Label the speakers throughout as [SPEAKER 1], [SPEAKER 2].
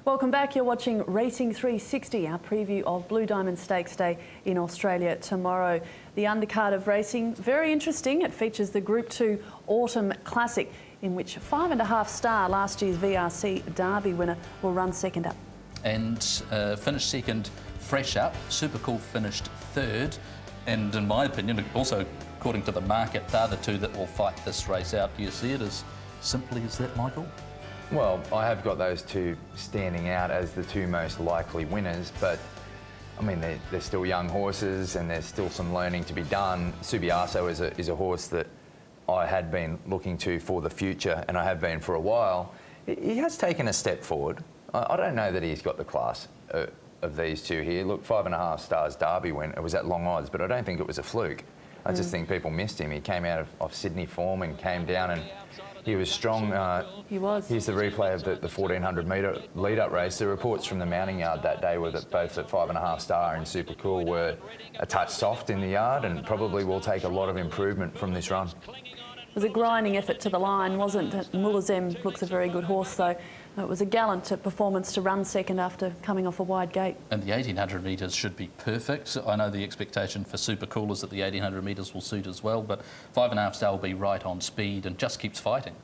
[SPEAKER 1] Welcome back. You're watching Racing360, our preview of Blue Diamond Stakes Day in Australia tomorrow. The undercard of racing, very interesting. It features the Group 2 Autumn Classic, in which 5.5 star last year's VRC Derby winner will run second up.
[SPEAKER 2] And finished second, Fresh Up. Super Cool finished third. And in my opinion, also according to the market, they're the two that will fight this race out. Do you see it as simply as that, Michael?
[SPEAKER 3] Well, I have got those two standing out as the two most likely winners, but I mean, they're still young horses and there's still some learning to be done. Subiaso is a horse that I had been looking to for the future, and I have been for a while. He has taken a step forward. I don't know that he's got the class of these two here. Look, 5.5 stars Derby win. It was at long odds, but I don't think it was a fluke. I just think people missed him. He came out of Sydney form and came down, and he was strong.
[SPEAKER 1] He was.
[SPEAKER 3] Here's the replay of the 1400 metre lead-up race. The reports from the mounting yard that day were that both at 5.5 star and Super Cool were a touch soft in the yard, and probably will take a lot of improvement from this run.
[SPEAKER 1] It was a grinding effort to the line, wasn't it? Mulazem looks a very good horse, though. It was a gallant performance to run second after coming off a wide gate. And
[SPEAKER 2] the 1800 metres should be perfect. I know the expectation for Super Cool is that the 1800 metres will suit as well, but 5.5 star will be right on speed and just keeps fighting.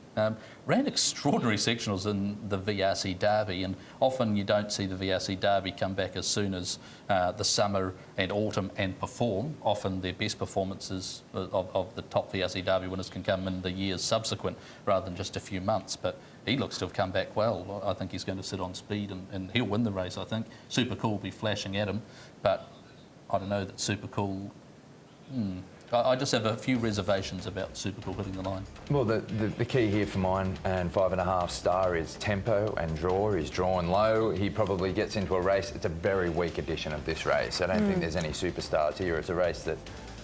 [SPEAKER 2] Ran extraordinary sectionals in the VRC Derby, and often you don't see the VRC Derby come back as soon as the summer and autumn and perform. Often their best performances of the top VRC Derby winners can come in the years subsequent rather than just a few months. But he looks to have come back well. I think he's going to sit on speed and he'll win the race, I think. Super Cool will be flashing at him, but I don't know that Super Cool... I just have a few reservations about Super Cool hitting the line. Well,
[SPEAKER 3] the key here for mine and 5.5 star is tempo and draw. He's drawn low. He probably gets into a race. It's a very weak edition of this race. I don't think there's any superstars here. It's a race that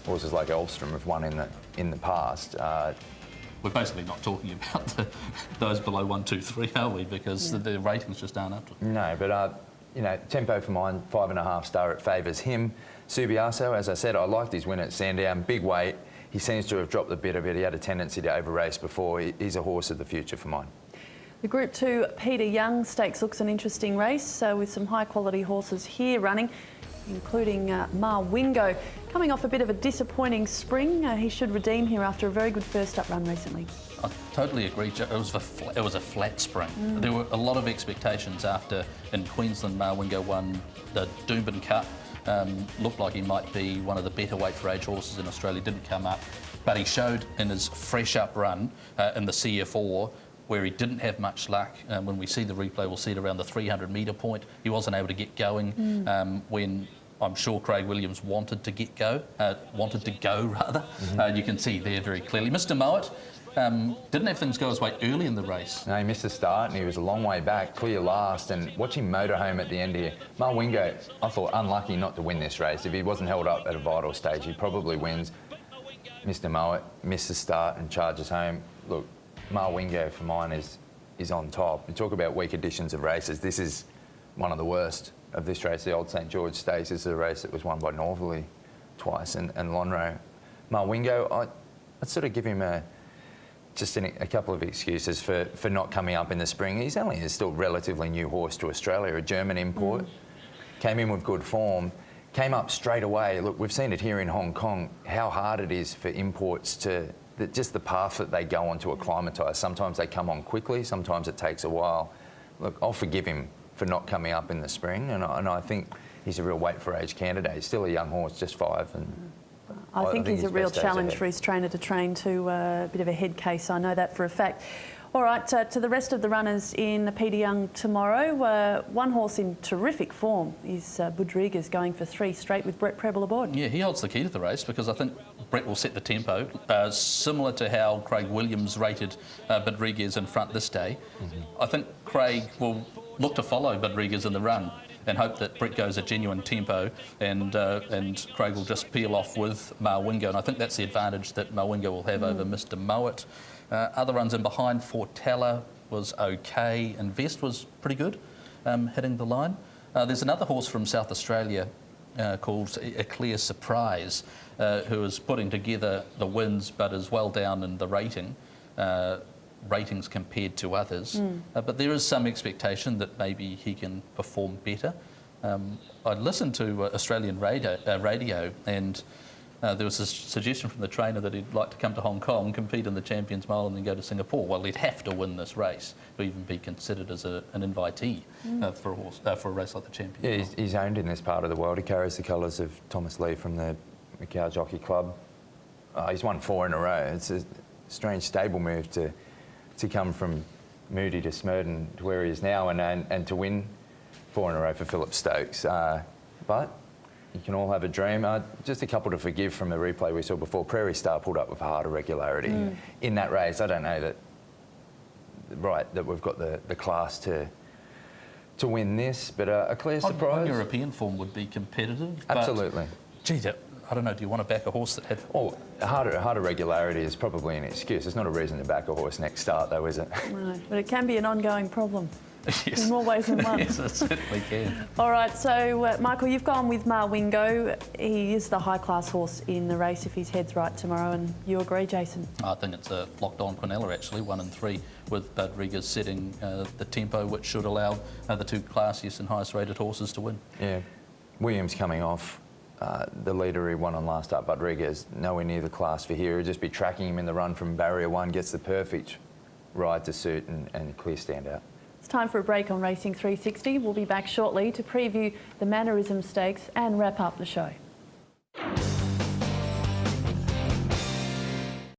[SPEAKER 3] horses like Elstrom have won in the past.
[SPEAKER 2] We're basically not talking about those below 1, 2, 3, are we? Because the ratings just aren't up to it.
[SPEAKER 3] No, but you know, tempo for mine, 5.5 star, it favours him. Subiaso, as I said, I liked his win at Sandown, big weight. He seems to have dropped a bit of it. He had a tendency to over-race before. He's a horse of the future for mine.
[SPEAKER 1] The Group 2 Peter Young Stakes looks an interesting race with some high-quality horses here running, including Marwingo. Coming off a bit of a disappointing spring, he should redeem here after a very good first-up run recently.
[SPEAKER 2] I totally agree. It was a flat spring. There were a lot of expectations after in Queensland Marwingo won the Doomben Cup. Looked like he might be one of the better weight for age horses in Australia, didn't come up. But he showed in his fresh up run in the CF4 where he didn't have much luck. When we see the replay, we'll see it around the 300 metre point. He wasn't able to get going when I'm sure Craig Williams wanted to go. You can see there very clearly. Mr. Mowat didn't have things go his way early in the race.
[SPEAKER 3] No, he missed the start and he was a long way back, clear last, and watch him motor home at the end here. Marwingo, I thought, unlucky not to win this race. If he wasn't held up at a vital stage, he probably wins. Mr. Mowat missed the start and charges home. Look, Marwingo for mine is on top. You talk about weak editions of races. This is one of the worst of this race. The Old St George Stakes is a race that was won by Northerly twice and Lonhro. Marwingo, I'd sort of give him a couple of excuses for not coming up in the spring. He's only a still relatively new horse to Australia, a German import. Came in with good form, came up straight away. Look, we've seen it here in Hong Kong, how hard it is for imports just the path that they go on to acclimatise. Sometimes they come on quickly, sometimes it takes a while. Look, I'll forgive him for not coming up in the spring, and I think he's a real weight for age candidate. He's still a young horse, just 5. And
[SPEAKER 1] I think he's a real challenge for his trainer to train to a bit of a head case. I know that for a fact. All right, to the rest of the runners in Peter Young tomorrow, one horse in terrific form is Budrigas, going for 3 straight with Brett Preble aboard.
[SPEAKER 2] Yeah, he holds the key to the race because I think Brett will set the tempo, similar to how Craig Williams rated Budrigas in front this day. I think Craig will look to follow Budrigas in the run and hope that Brett goes a genuine tempo and Craig will just peel off with Marwingo. And I think that's the advantage that Marwingo will have over Mr. Mowat. Other runs in behind, Fortella was okay, and Vest was pretty good, hitting the line. There's another horse from South Australia called A Clear Surprise, who is putting together the wins but is well down in the rating. ratings compared to others, but there is some expectation that maybe he can perform better. I listened to Australian radio and there was a suggestion from the trainer that he'd like to come to Hong Kong, compete in the Champions Mile and then go to Singapore. Well, he'd have to win this race to even be considered as an invitee for a race like the Champions Mile.
[SPEAKER 3] Yeah, he's owned in this part of the world. He carries the colours of Thomas Lee from the Macau Jockey Club. He's won 4 in a row. It's a strange stable move to come from Moody to Smurden to where he is now and to win 4 in a row for Philip Stokes. But you can all have a dream. Just a couple to forgive from the replay we saw before. Prairie Star pulled up with harder regularity in that race. I don't know that we've got the class to win this, but a clear surprise.
[SPEAKER 2] On European form would be competitive.
[SPEAKER 3] Absolutely.
[SPEAKER 2] Gee, I don't know, do you want to back a horse that had...
[SPEAKER 3] Well, harder regularity is probably an excuse. It's not a reason to back a horse next start, though, is it?
[SPEAKER 1] No, but it can be an ongoing problem.
[SPEAKER 2] Yes.
[SPEAKER 1] In more ways than one.
[SPEAKER 2] Yes, it certainly can.
[SPEAKER 1] All right, so Michael, you've gone with Marwingo. He is the high-class horse in the race if his head's right tomorrow, and you agree, Jason?
[SPEAKER 2] I think it's a locked-on Quinella, actually, 1 and 3, with Rodriguez setting the tempo, which should allow the 2 classiest and highest-rated horses to win.
[SPEAKER 3] Yeah. Williams coming off. The leader he won on last up, Rodriguez, nowhere near the class for here. He'll just be tracking him in the run from barrier 1, gets the perfect ride to suit and clear standout.
[SPEAKER 1] It's time for a break on Racing 360. We'll be back shortly to preview the Mannerism Stakes and wrap up the show.